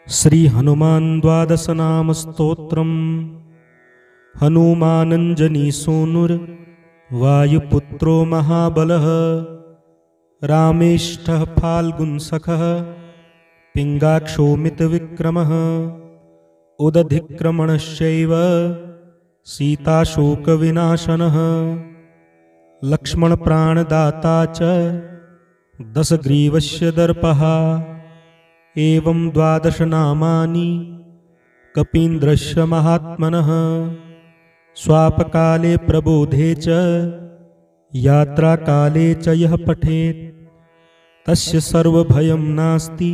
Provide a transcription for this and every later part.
श्री हनुमान द्वादश नाम स्तोत्रम। हनुमानंजनी सूनुर वायुपुत्रो महाबलः। रामेष्ठः फाल्गुनसखः पिंगाक्षोमित विक्रमः। उदधिक्रमणश्चैव सीताशोकविनाशनः। लक्ष्मणप्राणदाता च दशग्रीवस्य दर्पः। एवं द्वादश नामानि कपीन्द्रस्य महात्मनः। स्वापकाले प्रबोधे च यात्राकाले च यः पठेत् तस्य सर्वभयं नास्ति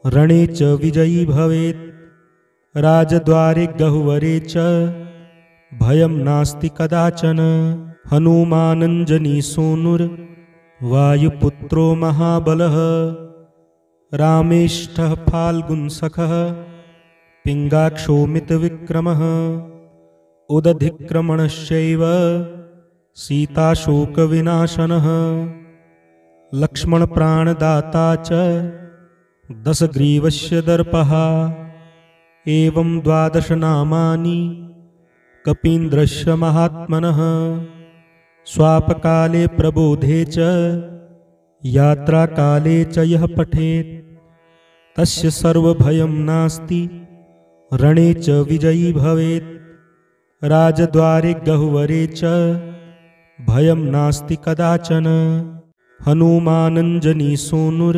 रणे च विजयी भवेत्। राजद्वारे गहुवरे च भयं नास्ति कदाचन। हनुमानंजनी सूनुर वायुपुत्रो महाबलः। रामेष्ठः फाल्गुनसखः पिंगाक्षोमित विक्रमः। उदधिक्रमणश्चैव सीताशोकविनाशनः। लक्ष्मणप्राणदाता च दशग्रीवस्य दर्पः। एवं द्वादश नामानि कपीन्द्रस्य महात्मनः। स्वापकाले प्रबोधे च यात्राकाले च यः पठेत् तस्य सर्वभयं नास्ति रणे च विजयी भवेत्। राजद्वारे गहुवरे च भयं नास्ति कदाचन। हनुमानंजनी सूनुर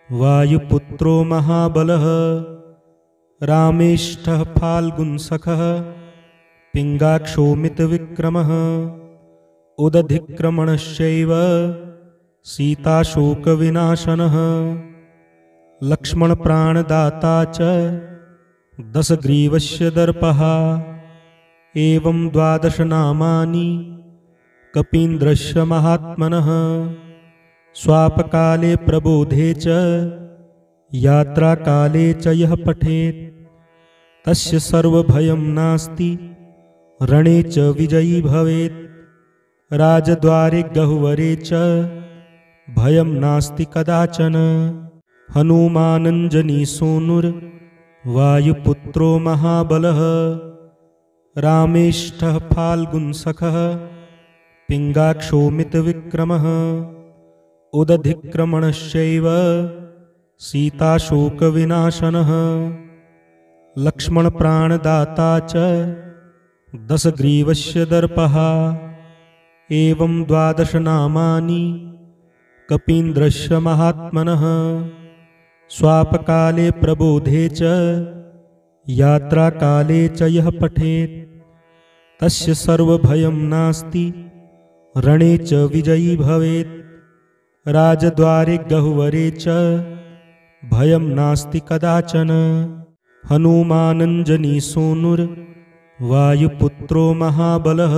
वायुपुत्रो महाबलः। रामेष्ठः फाल्गुनसखः पिंगाक्षोमित विक्रमः। उदधिक्रमणश्चैव सीताशोकविनाशनः। लक्ष्मणप्राणदाता च दशग्रीवस्य दर्पः। एवं द्वादश नामानि कपीन्द्रस्य महात्मनः। स्वापकाले प्रबोधे च यात्राकाले च यः पठेत् तस्य सर्वभयं नास्ति रणे च विजयी भवेत्। राजद्वारे गहुवरे च भयं नास्ति कदाचन। हनुमानंजनी सूनुर वायुपुत्रो महाबलः। रामेष्ठः फाल्गुनसखः पिंगाक्षोमित विक्रमः। उदधिक्रमणश्चैव सीताशोकविनाशनः। लक्ष्मणप्राणदाता च दशग्रीवस्य दर्पः। एवं द्वादश नामानि कपीन्द्रस्य महात्मनः। स्वापकाले प्रबोधे च यात्राकाले च यः पठेत् तस्य सर्वभयं नास्ति रणे च विजयी भवेत्। राजद्वारे गहुवरे च भयं नास्ति कदाचन। हनुमानंजनी सूनुर वायुपुत्रो महाबलः।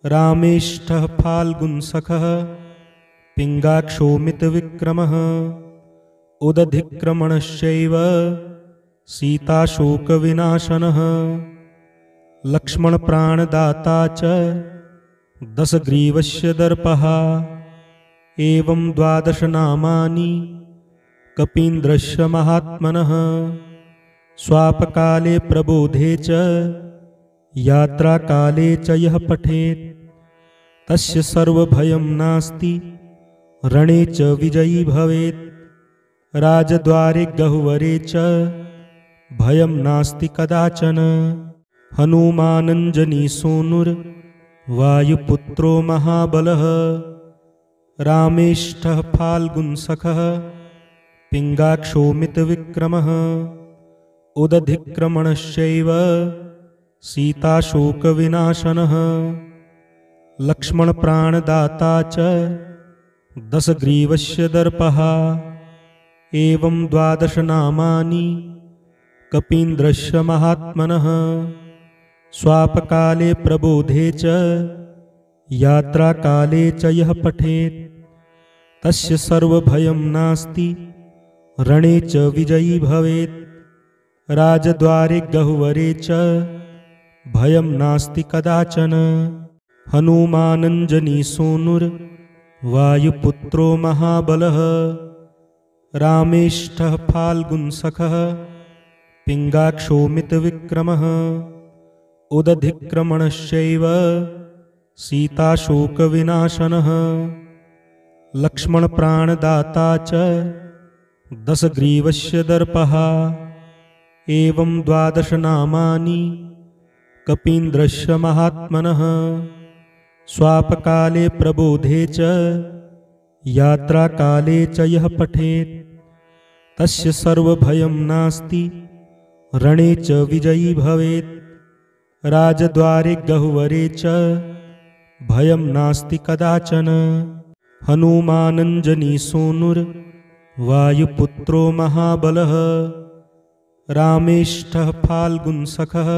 रामेष्ठः फाल्गुनसखः पिंगाक्षोमित विक्रमः। उदधिक्रमणश्चैव सीताशोकविनाशनः। लक्ष्मणप्राणदाता च दशग्रीवस्य दर्पः। एवं द्वादश नामानि कपीन्द्रस्य महात्मनः। स्वापकाले प्रबोधे च यात्राकाले च यः पठेत् तस्य सर्वभयं नास्ति रणे च विजयी भवेत्। राजद्वारे गहुवरे च भयं नास्ति कदाचन। हनुमानंजनी सूनुर वायुपुत्रो महाबलः। रामेष्ठः फाल्गुनसखः पिंगाक्षोमित विक्रमः। उदधिक्रमणश्चैव सीताशोकविनाशनः। लक्ष्मणप्राणदाता च दशग्रीवस्य दर्पः। एवं द्वादश नामानि कपीन्द्रस्य महात्मनः। स्वापकाले प्रबोधे च यात्राकाले च यः पठेत् तस्य सर्वभयं नास्ति रणे च विजयी भवेत्। राजद्वारे गहुवरे च भयं नास्ति कदाचन। हनुमानंजनी सूनुर वायुपुत्रो महाबलः। रामेष्ठः फाल्गुनसखः पिङ्गाक्षोमितविक्रमः उदधिक्रमणश्चैव सीताशोकविनाशनः लक्ष्मणप्राणदाता च दशग्रीवस्य दर्पः एवं 12 नामानि कपीन्द्रस्य महात्मनः स्वापकाले प्रबोधे च यात्राकाले च यः पठेत् तस्य सर्वभयं नास्ति रणे च विजयी भवेत् राजद्वारे गह्वरे च भयं नास्ति कदाचन हनुमानञ्जनीसूनुर्वायुपुत्रो महाबलः रामेष्ठः फाल्गुनसखः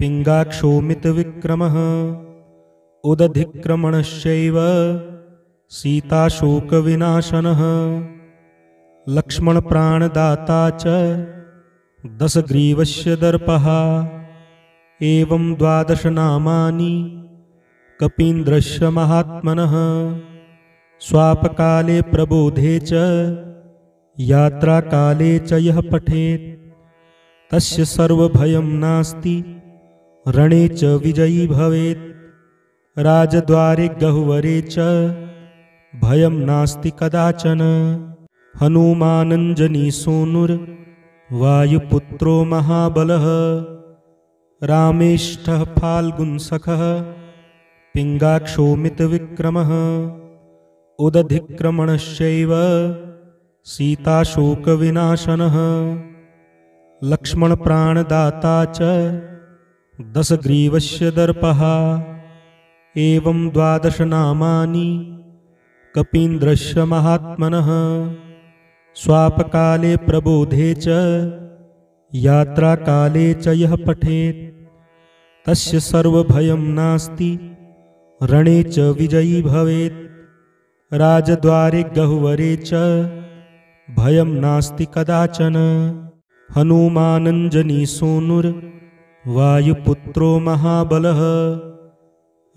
पिङ्गाक्षोमितविक्रमः उदधिक्रमणश्चैव सीताशोकविनाशनः लक्ष्मणप्राणदाता च दशग्रीवस्य दर्पः एवं 12 नामानि कपीन्द्रस्य महात्मनः स्वापकाले प्रबोधे च यात्राकाले च यः पठेत् तस्य सर्वभयं नास्ति रणे च विजयी भवेत् राजद्वारे गह्वरे च भयं नास्ति कदाचन हनुमानञ्जनीसूनुर्वायुपुत्रो महाबलः रामेष्ठः फाल्गुनसखः पिङ्गाक्षोमितविक्रमः उदधिक्रमणश्चैव सीताशोकविनाशनः लक्ष्मणप्राणदाता च दशग्रीवस्य दर्पः एवं 12 नामानि कपीन्द्रस्य महात्मनः स्वापकाले प्रबोधे च यात्राकाले च यः पठेत् तस्य सर्वभयं नास्ति रणे च विजयी भवेत् राजद्वारे गह्वरे च भयं नास्ति कदाचन हनुमानञ्जनीसूनुर्वायुपुत्रो महाबलः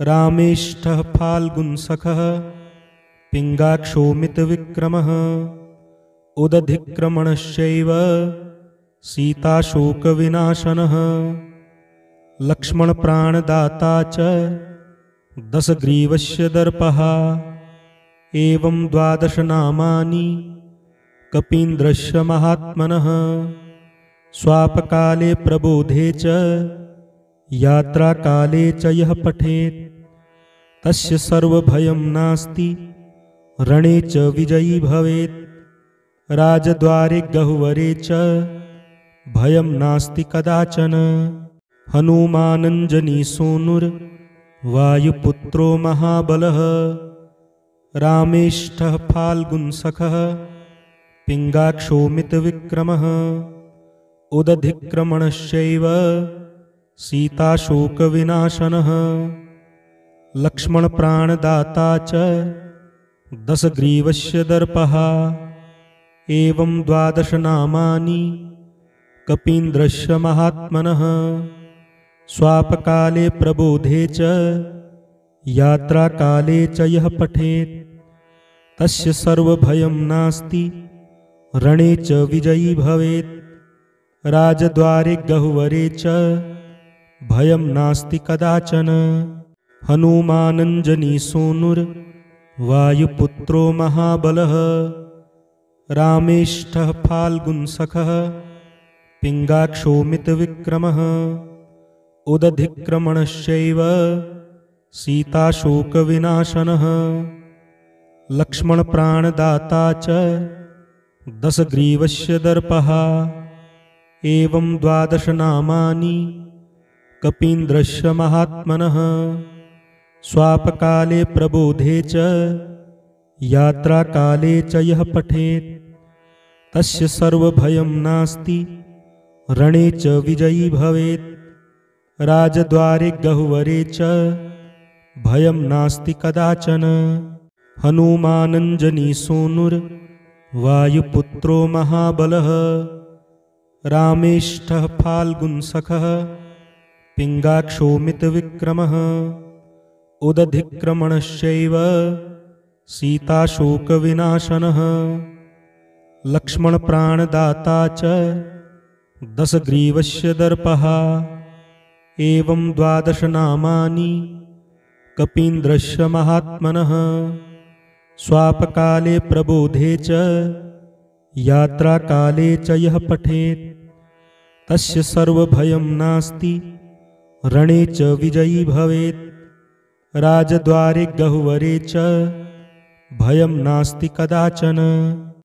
रामेष्ठः फाल्गुनसखः पिङ्गाक्षोमितविक्रमः उदधिक्रमणश्चैव सीताशोकविनाशनः लक्ष्मणप्राणदाता च दशग्रीवस्य दर्पः एवं 12 नामानि कपीन्द्रस्य महात्मनः स्वापकाले प्रबोधे च यात्राकाले च यः पठेत् तस्य सर्वभयं नास्ति रणे च विजयी भवेत् राजद्वारे गह्वरे च भयं नास्ति कदाचन हनुमानञ्जनीसूनुर्वायुपुत्रो महाबलः रामेष्ठः फाल्गुनसखः पिङ्गाक्षोमितविक्रमः उदधिक्रमणश्चैव सीताशोकविनाशनः लक्ष्मणप्राणदाता च दशग्रीवस्य दर्पः एवं 12 नामानि कपीन्द्रस्य महात्मनः स्वापकाले प्रबोधे च यात्राकाले च यः पठेत् तस्य सर्वभयं नास्ति रणे च विजयी भवेत् राजद्वारे गह्वरे च भयं नास्ति कदाचन हनुमानञ्जनीसूनुर्वायुपुत्रो महाबलः रामेष्ठः फाल्गुनसखः पिङ्गाक्षोमितविक्रमः उदधिक्रमणश्चैव सीताशोकविनाशनः लक्ष्मणप्राणदाता च दशग्रीवस्य दर्पः एवं 12 नामानि कपीन्द्रस्य महात्मनः स्वापकाले प्रबोधे च यात्राकाले च यः पठेत् तस्य सर्वभयं नास्ति रणे च विजयी भवेत् राजद्वारे गह्वरे च भयं नास्ति कदाचन हनुमानञ्जनीसूनुर्वायुपुत्रो महाबलः रामेष्ठः फाल्गुनसखः पिङ्गाक्षोमितविक्रमः उदधिक्रमणश्चैव सीताशोकविनाशनः लक्ष्मणप्राणदाता च दशग्रीवस्य दर्पः। एवं 12 नामानि कपीन्द्रस्य महात्मनः। स्वापकाले प्रबोधे च यात्राकाले च यः पठेत् तस्य सर्वभयं नास्ति, रणे च विजयी भवेत्। राजद्वारे गह्वरे च भयं नास्ति कदाचन।